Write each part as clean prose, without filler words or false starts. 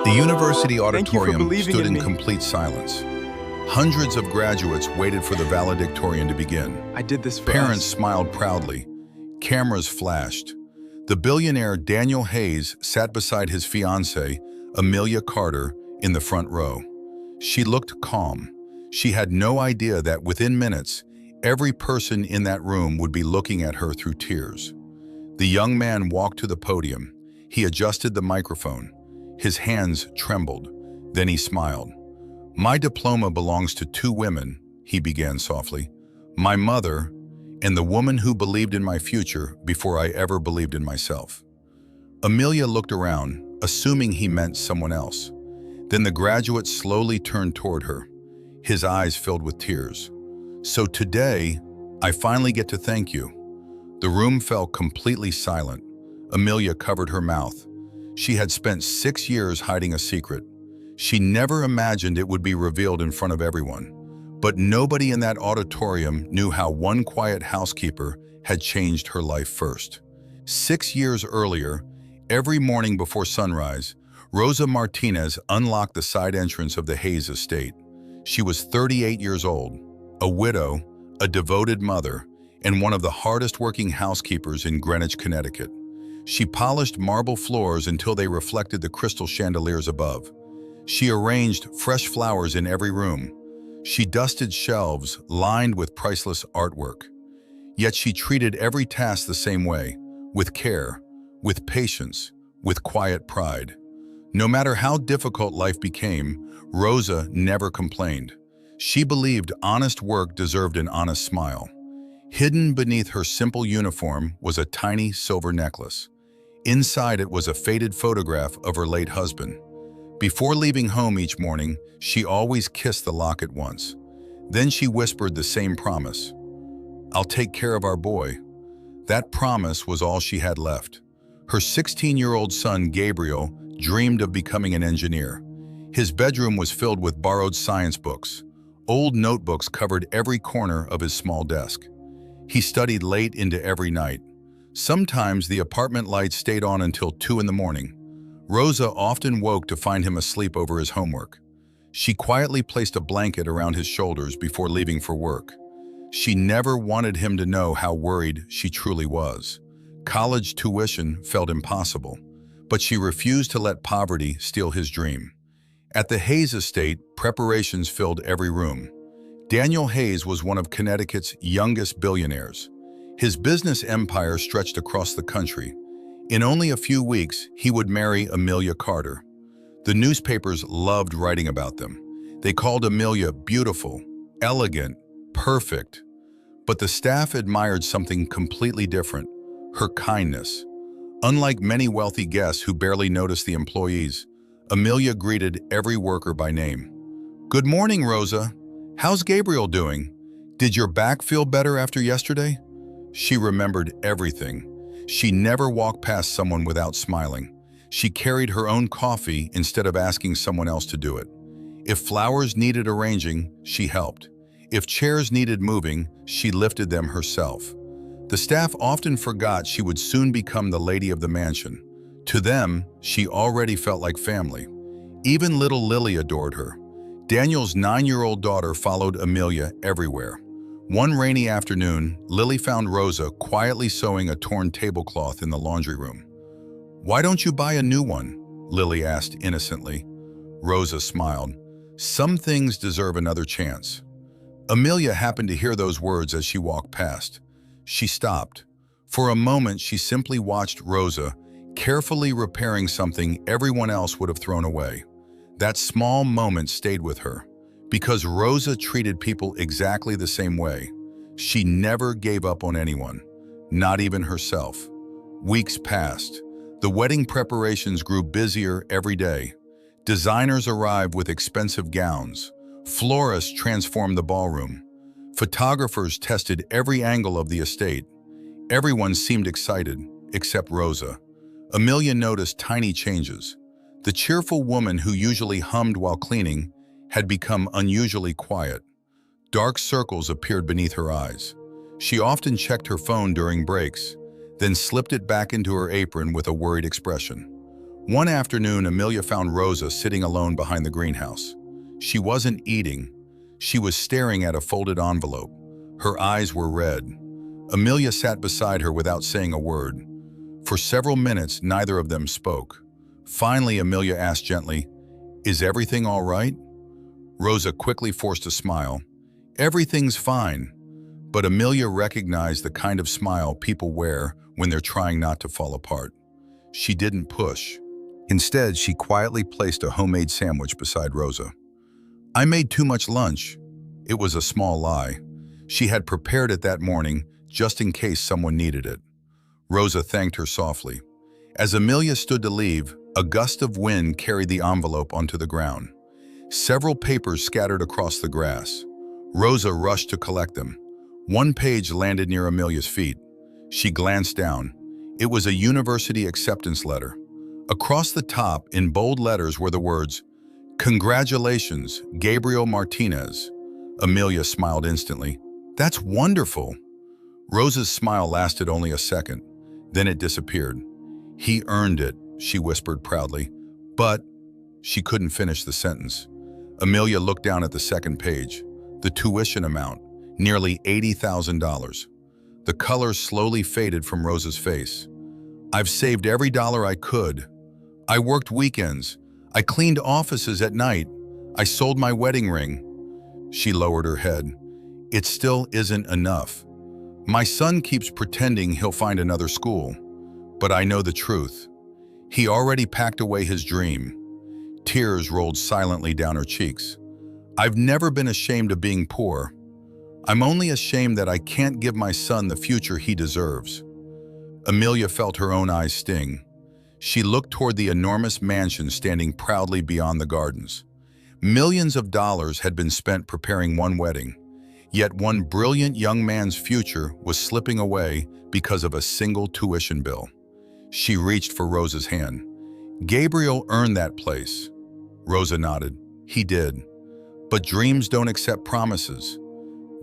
The university Thank you for auditorium believing stood in in me. complete silence. Hundreds of graduates waited for the valedictorian to begin. I did this for Parents us. smiled proudly. Cameras flashed. The billionaire Daniel Hayes sat beside his fiancée, Amelia Carter, in the front row. She looked calm. She had no idea that within minutes, every person in that room would be looking at her through tears. The young man walked to the podium. He adjusted the microphone. His hands trembled. Then he smiled. "My diploma belongs to two women," he began softly. "My mother and the woman who believed in my future before I ever believed in myself." Amelia looked around, assuming he meant someone else. Then the graduate slowly turned toward her. His eyes filled with tears. "So today, I finally get to thank you." The room fell completely silent. Amelia covered her mouth. She had spent 6 years hiding a secret. She never imagined it would be revealed in front of everyone. But nobody in that auditorium knew how one quiet housekeeper had changed her life first. 6 years earlier, every morning before sunrise, Rosa Martinez unlocked the side entrance of the Hayes estate. She was 38 years old, a widow, a devoted mother, and one of the hardest working housekeepers in Greenwich, Connecticut. She polished marble floors until they reflected the crystal chandeliers above. She arranged fresh flowers in every room. She dusted shelves lined with priceless artwork. Yet she treated every task the same way, with care, with patience, with quiet pride. No matter how difficult life became, Rosa never complained. She believed honest work deserved an honest smile. Hidden beneath her simple uniform was a tiny silver necklace. Inside it was a faded photograph of her late husband. Before leaving home each morning, she always kissed the locket once. Then she whispered the same promise: "I'll take care of our boy." That promise was all she had left. Her 16-year-old son, Gabriel, dreamed of becoming an engineer. His bedroom was filled with borrowed science books. Old notebooks covered every corner of his small desk. He studied late into every night. Sometimes the apartment lights stayed on until 2 in the morning. Rosa often woke to find him asleep over his homework. She quietly placed a blanket around his shoulders before leaving for work. She never wanted him to know how worried she truly was. College tuition felt impossible, but she refused to let poverty steal his dream. At the Hayes estate, preparations filled every room. Daniel Hayes was one of Connecticut's youngest billionaires. His business empire stretched across the country. In only a few weeks, he would marry Amelia Carter. The newspapers loved writing about them. They called Amelia beautiful, elegant, perfect. But the staff admired something completely different: her kindness. Unlike many wealthy guests who barely noticed the employees, Amelia greeted every worker by name. "Good morning, Rosa. How's Gabriel doing? Did your back feel better after yesterday?" She remembered everything. She never walked past someone without smiling. She carried her own coffee instead of asking someone else to do it. If flowers needed arranging, she helped. If chairs needed moving, she lifted them herself. The staff often forgot she would soon become the lady of the mansion. To them, she already felt like family. Even little Lily adored her. Daniel's 9-year-old daughter followed Amelia everywhere. One rainy afternoon, Lily found Rosa quietly sewing a torn tablecloth in the laundry room. "Why don't you buy a new one?" Lily asked innocently. Rosa smiled. "Some things deserve another chance." Amelia happened to hear those words as she walked past. She stopped. For a moment, she simply watched Rosa, carefully repairing something everyone else would have thrown away. That small moment stayed with her. Because Rosa treated people exactly the same way. She never gave up on anyone, not even herself. Weeks passed. The wedding preparations grew busier every day. Designers arrived with expensive gowns. Florists transformed the ballroom. Photographers tested every angle of the estate. Everyone seemed excited, except Rosa. Amelia noticed tiny changes. The cheerful woman who usually hummed while cleaning had become unusually quiet. Dark circles appeared beneath her eyes. She often checked her phone during breaks, then slipped it back into her apron with a worried expression. One afternoon, Amelia found Rosa sitting alone behind the greenhouse. She wasn't eating. She was staring at a folded envelope. Her eyes were red. Amelia sat beside her without saying a word. For several minutes, neither of them spoke. Finally, Amelia asked gently, "Is everything all right?" Rosa quickly forced a smile. "Everything's fine." But Amelia recognized the kind of smile people wear when they're trying not to fall apart. She didn't push. Instead, she quietly placed a homemade sandwich beside Rosa. "I made too much lunch." It was a small lie. She had prepared it that morning just in case someone needed it. Rosa thanked her softly. As Amelia stood to leave, a gust of wind carried the envelope onto the ground. Several papers scattered across the grass. Rosa rushed to collect them. One page landed near Amelia's feet. She glanced down. It was a university acceptance letter. Across the top, in bold letters, were the words, "Congratulations, Gabriel Martinez." Amelia smiled instantly. "That's wonderful." Rosa's smile lasted only a second. Then it disappeared. "He earned it," she whispered proudly. But she couldn't finish the sentence. Amelia looked down at the second page. The tuition amount, nearly $80,000. The color slowly faded from Rosa's face. "I've saved every dollar I could. I worked weekends. I cleaned offices at night. I sold my wedding ring." She lowered her head. "It still isn't enough. My son keeps pretending he'll find another school. But I know the truth. He already packed away his dream." Tears rolled silently down her cheeks. "I've never been ashamed of being poor. I'm only ashamed that I can't give my son the future he deserves." Amelia felt her own eyes sting. She looked toward the enormous mansion standing proudly beyond the gardens. Millions of dollars had been spent preparing one wedding, yet one brilliant young man's future was slipping away because of a single tuition bill. She reached for Rosa's hand. "Gabriel earned that place." Rosa nodded. "He did. But dreams don't accept promises.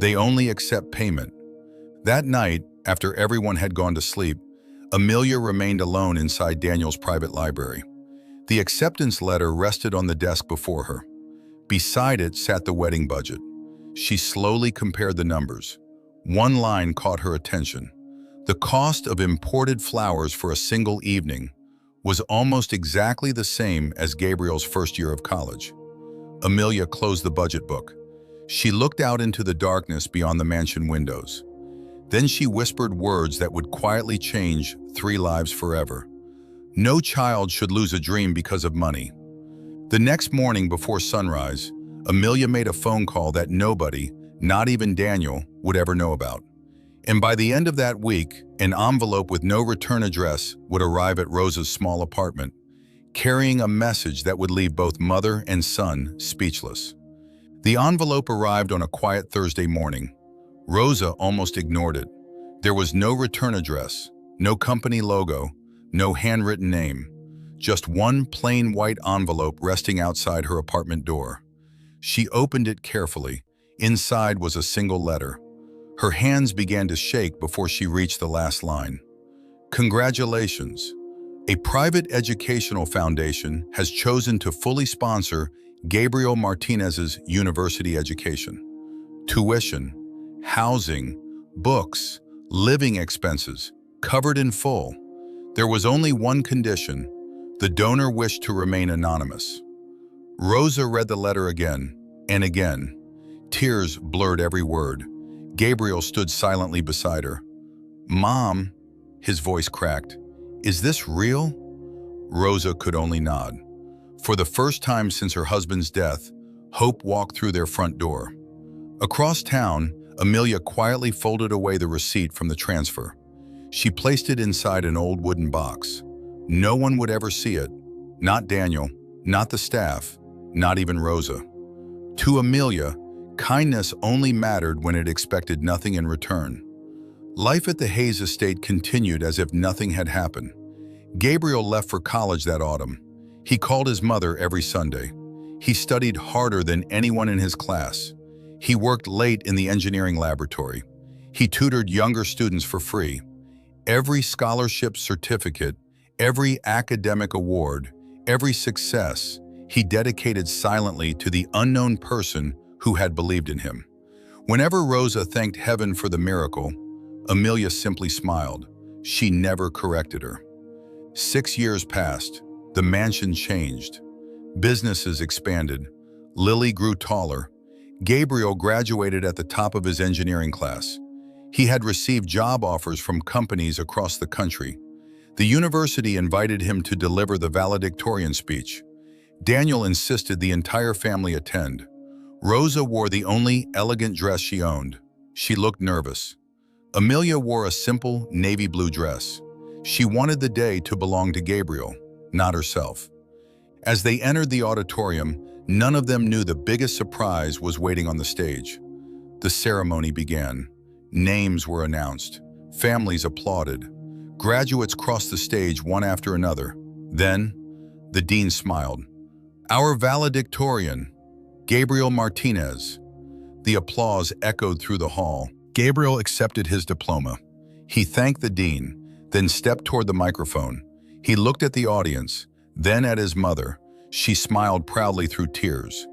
They only accept payment." That night, after everyone had gone to sleep, Amelia remained alone inside Daniel's private library. The acceptance letter rested on the desk before her. Beside it sat the wedding budget. She slowly compared the numbers. One line caught her attention. The cost of imported flowers for a single evening was almost exactly the same as Gabriel's first year of college. Amelia closed the budget book. She looked out into the darkness beyond the mansion windows. Then she whispered words that would quietly change 3 lives forever. No child should lose a dream because of money. The next morning before sunrise, Amelia made a phone call that nobody, not even Daniel, would ever know about. And by the end of that week, an envelope with no return address would arrive at Rosa's small apartment, carrying a message that would leave both mother and son speechless. The envelope arrived on a quiet Thursday morning. Rosa almost ignored it. There was no return address, no company logo, no handwritten name, just one plain white envelope resting outside her apartment door. She opened it carefully. Inside was a single letter. Her hands began to shake before she reached the last line. "Congratulations. A private educational foundation has chosen to fully sponsor Gabriel Martinez's university education. Tuition, housing, books, living expenses, covered in full. There was only one condition. The donor wished to remain anonymous." Rosa read the letter again and again. Tears blurred every word. Gabriel stood silently beside her. "Mom," his voice cracked, "is this real?" Rosa could only nod. For the first time since her husband's death, hope walked through their front door. Across town, Amelia quietly folded away the receipt from the transfer. She placed it inside an old wooden box. No one would ever see it. Not Daniel, not the staff, not even Rosa. To Amelia, kindness only mattered when it expected nothing in return. Life at the Hayes estate continued as if nothing had happened. Gabriel left for college that autumn. He called his mother every Sunday. He studied harder than anyone in his class. He worked late in the engineering laboratory. He tutored younger students for free. Every scholarship certificate, every academic award Every success he dedicated silently to the unknown person who had believed in him. Whenever Rosa thanked heaven for the miracle, Amelia simply smiled. She never corrected her. 6 years passed. The mansion changed. Businesses expanded. Lily grew taller. Gabriel graduated at the top of his engineering class. He had received job offers from companies across the country. The university invited him to deliver the valedictorian speech. Daniel insisted the entire family attend. Rosa wore the only elegant dress she owned. She looked nervous. Amelia wore a simple navy blue dress. She wanted the day to belong to Gabriel, not herself. As they entered the auditorium, none of them knew the biggest surprise was waiting on the stage. The ceremony began. Names were announced. Families applauded. Graduates crossed the stage one after another. Then, the dean smiled. "Our valedictorian, Gabriel Martinez." The applause echoed through the hall. Gabriel accepted his diploma. He thanked the dean, then stepped toward the microphone. He looked at the audience, then at his mother. She smiled proudly through tears.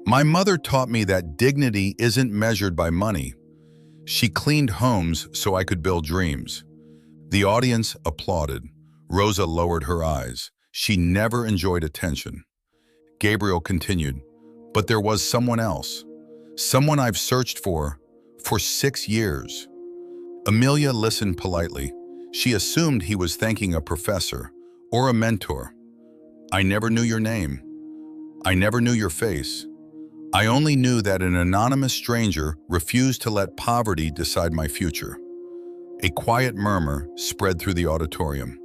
"My mother taught me that dignity isn't measured by money. She cleaned homes so I could build dreams." The audience applauded. Rosa lowered her eyes. She never enjoyed attention. Gabriel continued, "But there was someone else. Someone I've searched for 6 years." Amelia listened politely. She assumed he was thanking a professor or a mentor. "I never knew your name. I never knew your face. I only knew that an anonymous stranger refused to let poverty decide my future." A quiet murmur spread through the auditorium.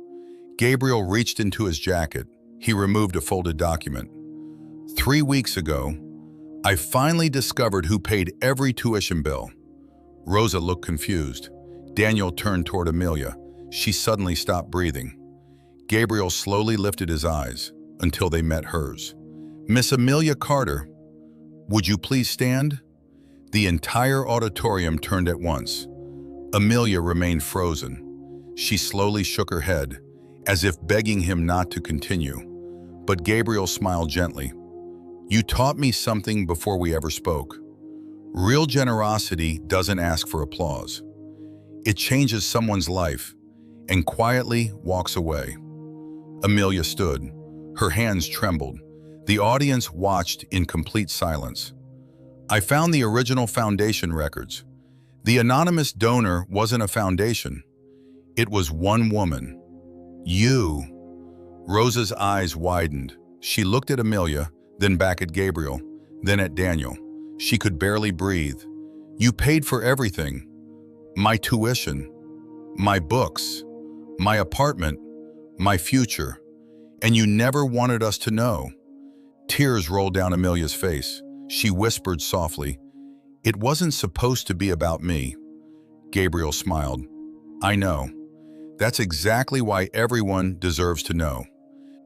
Gabriel reached into his jacket. He removed a folded document. "3 weeks ago, I finally discovered who paid every tuition bill." Rosa looked confused. Daniel turned toward Amelia. She suddenly stopped breathing. Gabriel slowly lifted his eyes until they met hers. "Miss Amelia Carter, would you please stand?" The entire auditorium turned at once. Amelia remained frozen. She slowly shook her head, as if begging him not to continue. But Gabriel smiled gently. "You taught me something before we ever spoke. Real generosity doesn't ask for applause. It changes someone's life and quietly walks away." Amelia stood. Her hands trembled. The audience watched in complete silence. "I found the original foundation records. The anonymous donor wasn't a foundation. It was one woman. You." Rosa's eyes widened. She looked at Amelia, then back at Gabriel, then at Daniel. She could barely breathe. "You paid for everything. My tuition, my books, my apartment, my future. And you never wanted us to know." Tears rolled down Amelia's face. She whispered softly, "It wasn't supposed to be about me." Gabriel smiled. "I know. That's exactly why everyone deserves to know."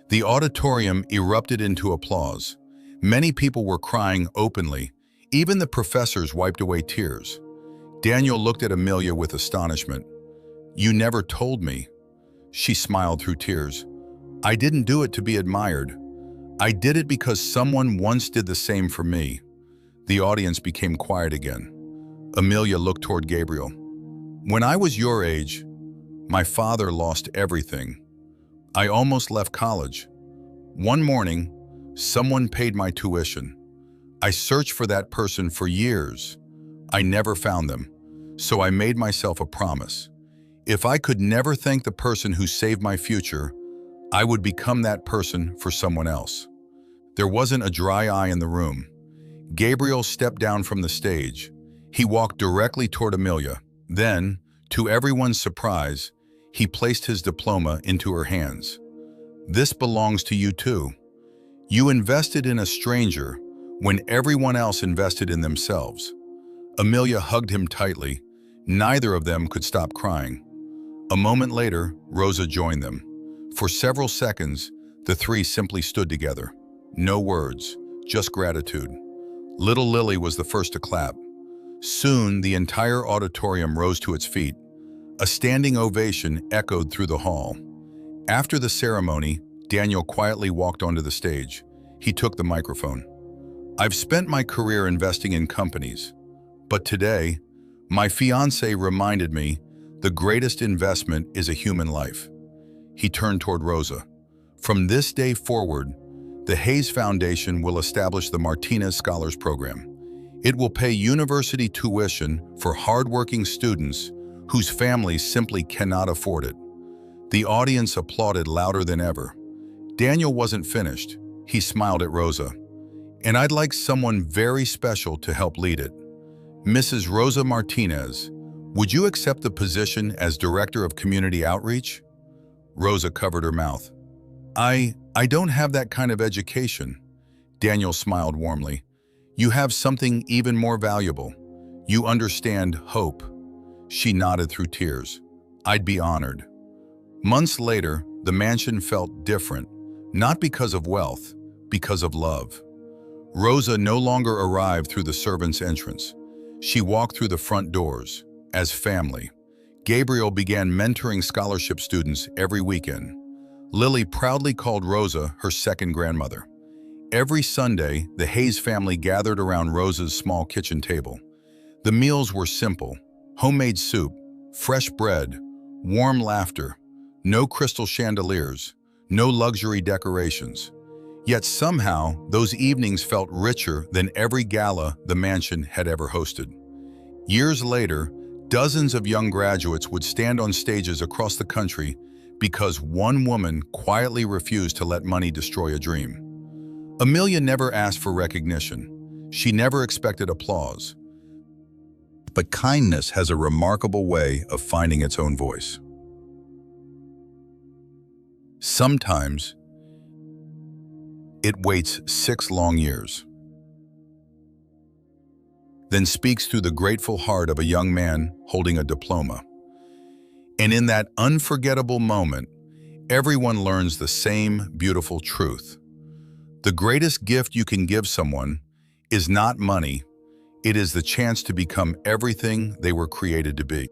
The auditorium erupted into applause. Many people were crying openly. Even the professors wiped away tears. Daniel looked at Amelia with astonishment. "You never told me." She smiled through tears. "I didn't do it to be admired. I did it because someone once did the same for me." The audience became quiet again. Amelia looked toward Gabriel. "When I was your age, my father lost everything. I almost left college. One morning, someone paid my tuition. I searched for that person for years. I never found them. So I made myself a promise. If I could never thank the person who saved my future, I would become that person for someone else." There wasn't a dry eye in the room. Gabriel stepped down from the stage. He walked directly toward Amelia. Then, to everyone's surprise, he placed his diploma into her hands. "This belongs to you too. You invested in a stranger when everyone else invested in themselves." Amelia hugged him tightly. Neither of them could stop crying. A moment later, Rosa joined them. For several seconds, the three simply stood together. No words, just gratitude. Little Lily was the first to clap. Soon, the entire auditorium rose to its feet. A standing ovation echoed through the hall. After the ceremony, Daniel quietly walked onto the stage. He took the microphone. "I've spent my career investing in companies, but today, my fiancée reminded me the greatest investment is a human life." He turned toward Rosa. "From this day forward, the Hayes Foundation will establish the Martinez Scholars Program. It will pay university tuition for hardworking students whose families simply cannot afford it." The audience applauded louder than ever. Daniel wasn't finished. He smiled at Rosa. "And I'd like someone very special to help lead it. Mrs. Rosa Martinez, would you accept the position as Director of Community Outreach?" Rosa covered her mouth. I don't have that kind of education." Daniel smiled warmly. "You have something even more valuable. You understand hope." She nodded through tears. "I'd be honored." Months later, the mansion felt different, not because of wealth, because of love. Rosa no longer arrived through the servants' entrance. She walked through the front doors, as family. Gabriel began mentoring scholarship students every weekend. Lily proudly called Rosa her second grandmother. Every Sunday, the Hayes family gathered around Rosa's small kitchen table. The meals were simple: homemade soup, fresh bread, warm laughter, no crystal chandeliers, no luxury decorations. Yet somehow, those evenings felt richer than every gala the mansion had ever hosted. Years later, dozens of young graduates would stand on stages across the country because one woman quietly refused to let money destroy a dream. Amelia never asked for recognition. She never expected applause. But kindness has a remarkable way of finding its own voice. Sometimes, it waits 6 long years, then speaks through the grateful heart of a young man holding a diploma. And in that unforgettable moment, everyone learns the same beautiful truth. The greatest gift you can give someone is not money, it is the chance to become everything they were created to be.